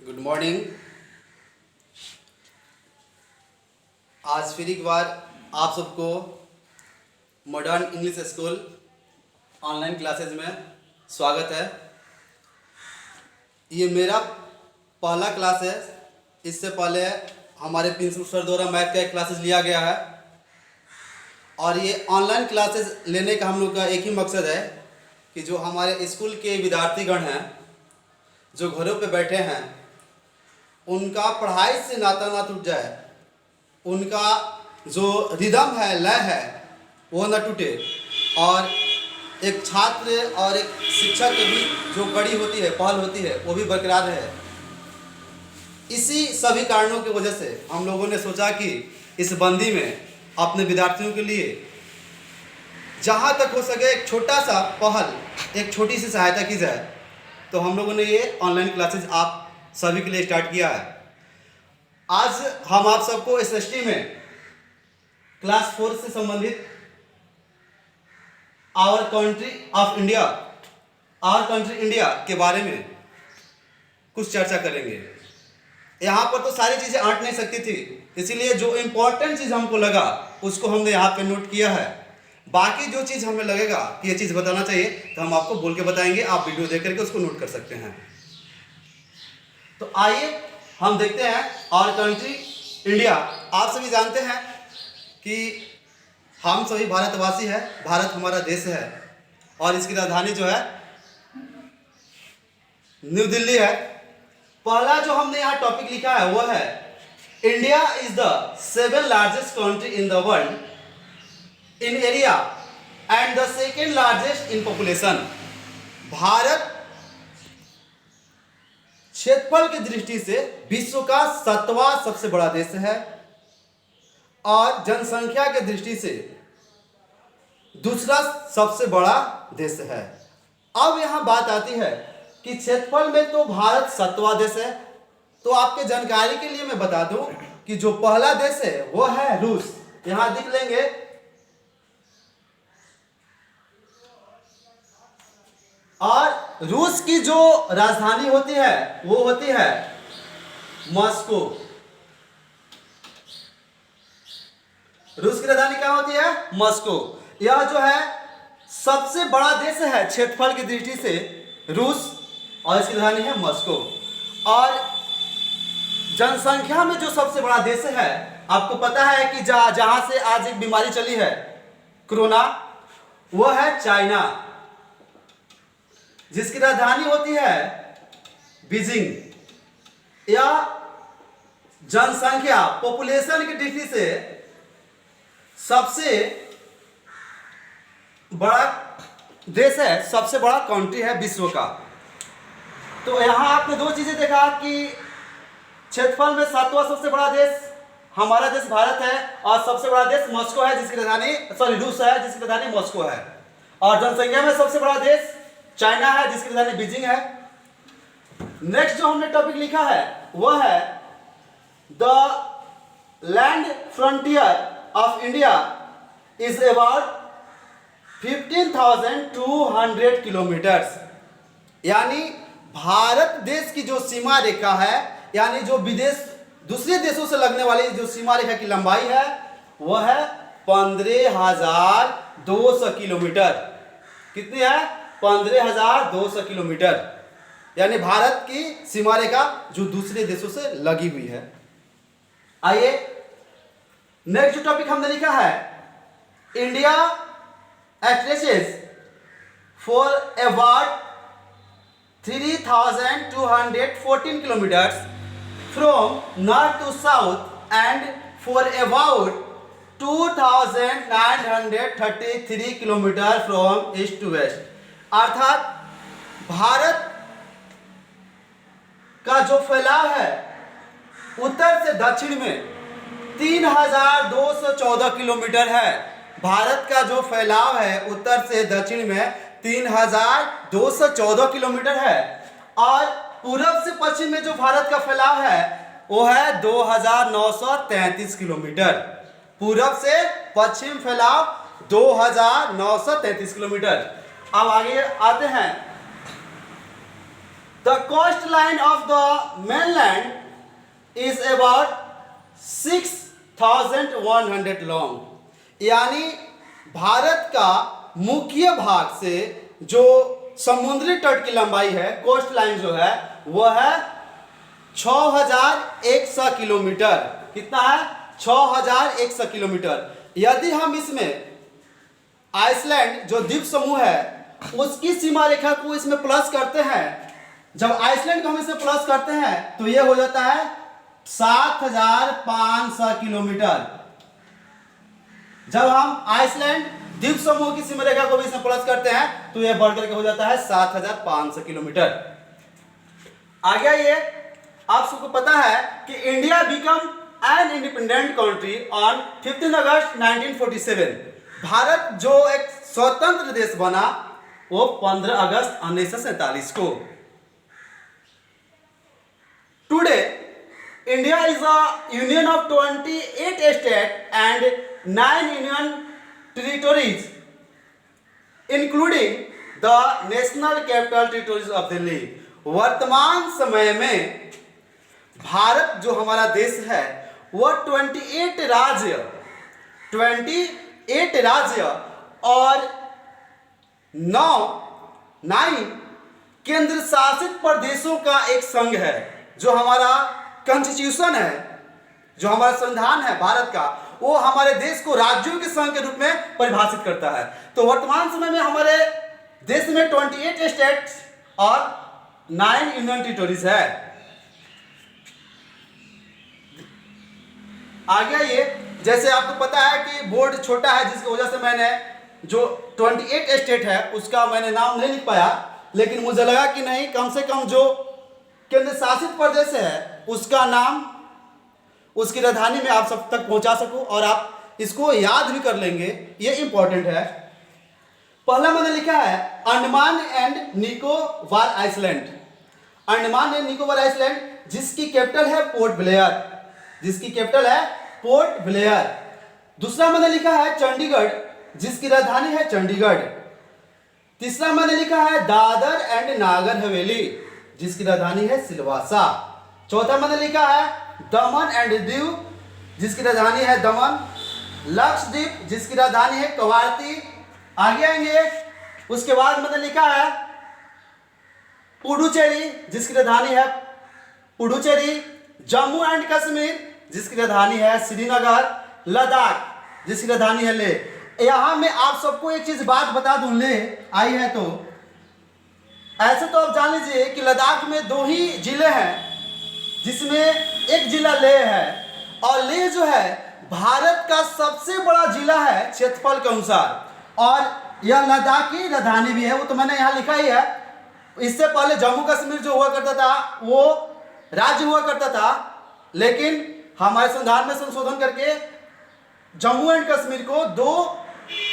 Good morning. आज फिर एक बार आप सबको modern English school online classes में स्वागत है। ये मेरा पहला क्लास है। इससे पहले हमारे प्रिंसिपल सर द्वारा मैथ का एक क्लासेस लिया गया है और ये ऑनलाइन क्लासेस लेने का हम लोग का एक ही मकसद है कि जो हमारे स्कूल के विद्यार्थीगण हैं जो घरों पे बैठे हैं उनका पढ़ाई से नाता ना टूट जाए, उनका जो रिदम है, लय है, वो न टूटे और एक छात्र और एक शिक्षक के बीच जो कड़ी होती है, पहल होती है, वो भी बरकरार रहे। इसी सभी कारणों की वजह से हम लोगों ने सोचा कि इस बंदी में अपने विद्यार्थियों के लिए जहाँ तक हो सके एक छोटा सा पहल, एक छोटी सी सहायता की जाए। तो हम लोगों ने ये ऑनलाइन क्लासेस आप सभी के लिए स्टार्ट किया है। आज हम आप सबको एसएसटी में क्लास 4 से संबंधित आवर कंट्री इंडिया के बारे में कुछ चर्चा करेंगे। यहाँ पर तो सारी चीज़ें आंट नहीं सकती थी, इसीलिए जो इम्पोर्टेंट चीज़ हमको लगा उसको हमने यहाँ पे नोट किया है। बाकी जो चीज़ हमें लगेगा कि ये चीज़ बताना चाहिए तो हम आपको बोल के बताएंगे, आप वीडियो देख करके उसको नोट कर सकते हैं। तो आइए हम देखते हैं आवर कंट्री इंडिया। आप सभी जानते हैं कि हम सभी भारतवासी हैं, भारत हमारा देश है और इसकी राजधानी जो है न्यू दिल्ली है। पहला जो हमने यहाँ टॉपिक लिखा है वो है India is the 7th largest country in the world in area and the 2nd largest in population. Bharat क्षेत्रफल की दृष्टि से विश्व का 7वां सबसे बड़ा देश है और जनसंख्या की दृष्टि से दूसरा सबसे बड़ा देश है। अब यहां बात आती है कि क्षेत्रफल में तो भारत 7वां देश है। तो आपके जानकारी के लिए मैं बता दूं कि जो पहला देश है वो है रूस। यहां देख लेंगे और रूस की जो राजधानी होती है वो होती है मॉस्को। रूस की राजधानी क्या होती है? मॉस्को। यह जो है सबसे बड़ा देश है क्षेत्रफल की दृष्टि से रूस और इसकी राजधानी है मॉस्को। और जनसंख्या में जो सबसे बड़ा देश है, आपको पता है कि जहां से आज एक बीमारी चली है कोरोना, वो है चाइना, जिसकी राजधानी होती है बीजिंग। यह जनसंख्या पॉपुलेशन की दृष्टि से सबसे बड़ा देश है, सबसे बड़ा कंट्री है विश्व का। तो यहां आपने दो चीजें देखा कि क्षेत्रफल में 7वां सबसे बड़ा देश हमारा देश भारत है और सबसे बड़ा देश मॉस्को है जिसकी राजधानी रूस है जिसकी राजधानी मॉस्को है। और जनसंख्या में सबसे बड़ा देश चाइना है जिसकी राजधानी बीजिंग है। नेक्स्ट जो हमने टॉपिक लिखा है वो है the land frontier of India is about 15,200 kilometres. यानी भारत देश की जो सीमा रेखा है, यानी जो विदेश दूसरे देशों से लगने वाली जो सीमा रेखा की लंबाई है वो है 15,200 किलोमीटर। कितनी है? 15,200 किलोमीटर। यानी भारत की सीमा रेखा जो दूसरे देशों से लगी हुई है। आइए नेक्स्ट टॉपिक हमने लिखा है India expresses for about 3,214 kilometers from north to south and for about 2,933 kilometers from east to west। अर्थात भारत का जो फैलाव है उत्तर से दक्षिण में 3,214 किलोमीटर है। भारत का जो फैलाव है उत्तर से दक्षिण में 3,214 किलोमीटर है और पूरब से पश्चिम में जो भारत का फैलाव है वो है 2,933 किलोमीटर। पूरब से पश्चिम फैलाव 2,933 किलोमीटर। अब आगे आते हैं the The coastline of the mainland is about 6,100 long. यानी भारत का मुख्य भाग से जो समुद्री तट की लंबाई है, कोस्ट लाइन जो है वह है 6,100 किलोमीटर। कितना है? 6,100 किलोमीटर। यदि हम इसमें आइसलैंड जो द्वीप समूह है उसकी सीमा रेखा को इसमें प्लस करते हैं, जब आइसलैंड को हम इसमें प्लस करते हैं तो यह हो जाता है 7,500 किलोमीटर। जब हम आइसलैंड द्वीप समूह की सीमा रेखा को भी इसमें प्लस करते हैं तो यह बढ़ करके हो जाता है 7,500 किलोमीटर। आगे ये आप सबको पता है कि India become an independent country on 15 अगस्त 1947। भारत जो एक स्वतंत्र देश बना वो 15 अगस्त 1947 को। Today India is a union of 28 state and 9 union territories including the national capital territories of Delhi. वर्तमान समय में भारत जो हमारा देश है वह 28 राज्य और 9 केंद्र शासित प्रदेशों का एक संघ है। जो हमारा कॉन्स्टिट्यूशन है, जो हमारा संविधान है भारत का, वो हमारे देश को राज्यों के संघ के रूप में परिभाषित करता है। तो वर्तमान समय में हमारे देश में 28 स्टेट्स और 9 यूनियन टेरिटोरीज है। आगे ये जैसे आपको पता है कि बोर्ड छोटा है जिसकी वजह से मैंने जो 28 स्टेट है उसका मैंने नाम नहीं लिख पाया, लेकिन मुझे लगा कि नहीं, कम से कम जो केंद्र शासित प्रदेश है उसका नाम, उसकी राजधानी में आप सब तक पहुंचा सकूं और आप इसको याद भी कर लेंगे, ये इंपॉर्टेंट है। पहला मैंने लिखा है Andaman and Nicobar island. Andaman and Nicobar island जिसकी कैपिटल है पोर्ट ब्लेयर, जिसकी कैपिटल है पोर्ट ब्लेयर। दूसरा मैंने लिखा है चंडीगढ़ जिसकी राजधानी है चंडीगढ़। तीसरा मैंने लिखा है दादर एंड नागर हवेली जिसकी राजधानी है सिलवासा। चौथा मैंने लिखा है दमन एंड दीव जिसकी राजधानी है दमन। लक्षद्वीप जिसकी राजधानी है कवारती। आगे आएंगे, उसके बाद मैंने लिखा है पुडुचेरी जिसकी राजधानी है पुडुचेरी। जम्मू एंड कश्मीर जिसकी राजधानी है श्रीनगर। लद्दाख जिसकी राजधानी है लेह। यहां मैं आप सबको एक चीज बात बता दूं, लेह आई है तो ऐसे तो आप जान लीजिए कि लद्दाख में 2 ही जिले हैं जिसमें एक जिला लेह है, और लेह जो है भारत का सबसे बड़ा जिला है क्षेत्रफल के अनुसार, और यह लद्दाख की राजधानी भी है। वो तो मैंने यहाँ लिखा ही है। इससे पहले जम्मू कश्मीर जो हुआ करता था वो राज्य हुआ करता था, लेकिन हमारे संविधान में संशोधन करके जम्मू एंड कश्मीर को 2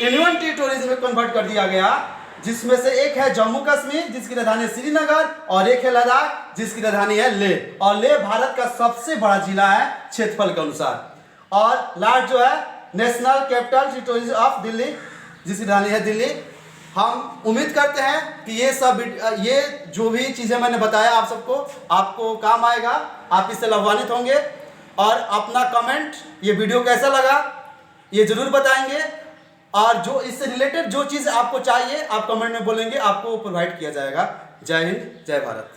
यूनियन टेरिटोरीज में कन्वर्ट कर दिया गया, जिसमें से एक है जम्मू कश्मीर जिसकी राजधानी है श्रीनगर और एक है लद्दाख जिसकी राजधानी है लेह। और लेह भारत का सबसे बड़ा जिला है क्षेत्रफल के अनुसार। और लास्ट जो है national capital territories of Delhi जिसकी राजधानी है दिल्ली। हम उम्मीद करते हैं कि ये जो भी चीज़ें मैंने बताया आप सबको, आपको काम आएगा, आप इससे लाभान्वित होंगे। और अपना कमेंट, ये वीडियो कैसा लगा ये ज़रूर बताएंगे, और जो इससे रिलेटेड जो चीज़ आपको चाहिए आप कमेंट में बोलेंगे, आपको प्रोवाइड किया जाएगा। जय हिंद, जय भारत।